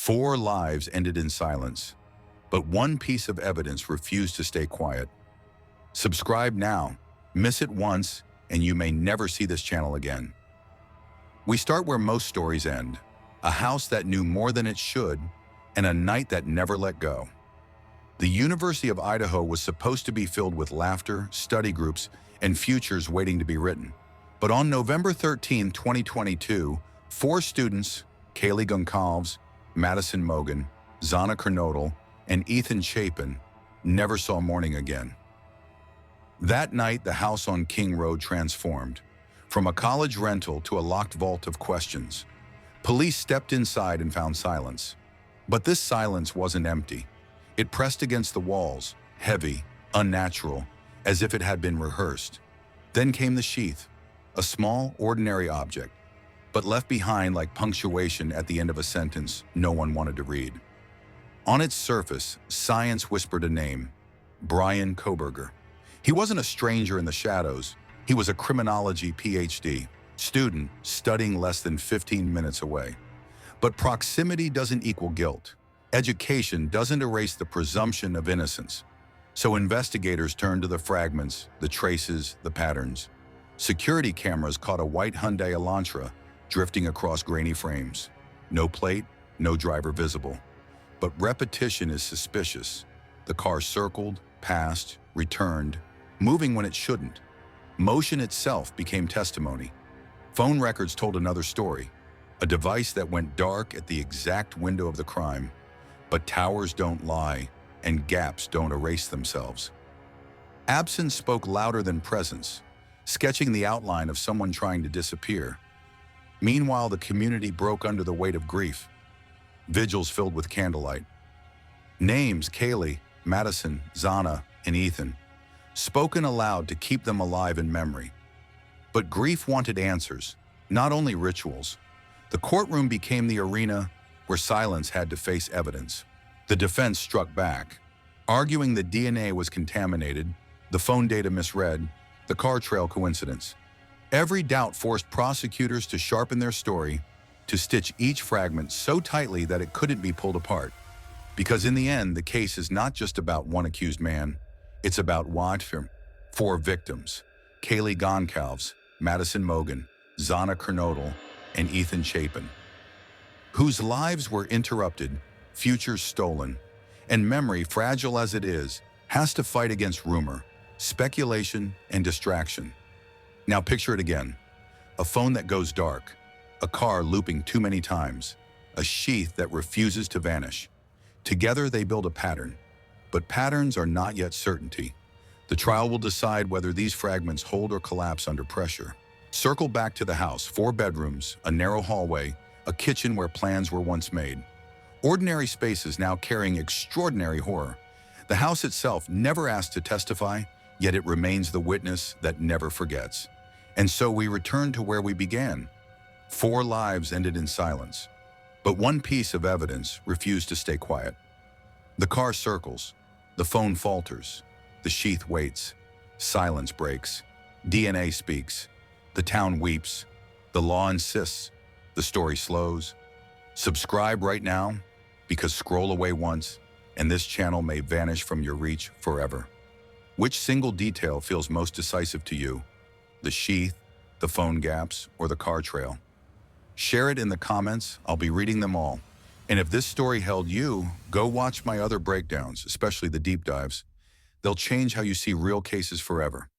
4 lives ended in silence, but one piece of evidence refused to stay quiet. Subscribe now. Miss it once, and you may never see this channel again. We start where most stories end, a house that knew more than it should, and a night that never let go. The University of Idaho was supposed to be filled with laughter, study groups, and futures waiting to be written. But on November 13, 2022, 4 students, Kaylee Goncalves, Madison Mogen, Zana Kernodle, and Ethan Chapin, never saw morning again. That night, the house on King Road transformed, from a college rental to a locked vault of questions. Police stepped inside and found silence. But this silence wasn't empty. It pressed against the walls, heavy, unnatural, as if it had been rehearsed. Then came the sheath, a small, ordinary object, but left behind like punctuation at the end of a sentence no one wanted to read. On its surface, science whispered a name: Bryan Kohberger. He wasn't a stranger in the shadows. He was a criminology Ph.D. student studying less than 15 minutes away. But proximity doesn't equal guilt. Education doesn't erase the presumption of innocence. So investigators turned to the fragments, the traces, the patterns. Security cameras caught a white Hyundai Elantra drifting across grainy frames. No plate, no driver visible. But repetition is suspicious. The car circled, passed, returned, moving when it shouldn't. Motion itself became testimony. Phone records told another story, a device that went dark at the exact window of the crime. But towers don't lie, and gaps don't erase themselves. Absence spoke louder than presence, sketching the outline of someone trying to disappear. Meanwhile, the community broke under the weight of grief. Vigils filled with candlelight. Names: Kaylee, Madison, Zana, and Ethan, spoken aloud to keep them alive in memory. But grief wanted answers, not only rituals. The courtroom became the arena where silence had to face evidence. The defense struck back, arguing the DNA was contaminated, the phone data misread, the car trail coincidence. Every doubt forced prosecutors to sharpen their story, to stitch each fragment so tightly that it couldn't be pulled apart. Because in the end, the case is not just about one accused man, it's about 4 victims: Kaylee Goncalves, Madison Mogen, Zana Kernodle, and Ethan Chapin, whose lives were interrupted, futures stolen, and memory, fragile as it is, has to fight against rumor, speculation, and distraction. Now picture it again: a phone that goes dark, a car looping too many times, a sheath that refuses to vanish. Together they build a pattern, but patterns are not yet certainty. The trial will decide whether these fragments hold or collapse under pressure. Circle back to the house: 4 bedrooms, a narrow hallway, a kitchen where plans were once made. Ordinary spaces now carrying extraordinary horror. The house itself never asked to testify, yet it remains the witness that never forgets. And so we return to where we began. 4 lives ended in silence, but one piece of evidence refused to stay quiet. The car circles, the phone falters, the sheath waits, silence breaks, DNA speaks, the town weeps, the law insists, the story slows. Subscribe right now, because scroll away once, and this channel may vanish from your reach forever. Which single detail feels most decisive to you? The sheath, the phone gaps, or the car trail? Share it in the comments. I'll be reading them all. And if this story held you, go watch my other breakdowns, especially the deep dives. They'll change how you see real cases forever.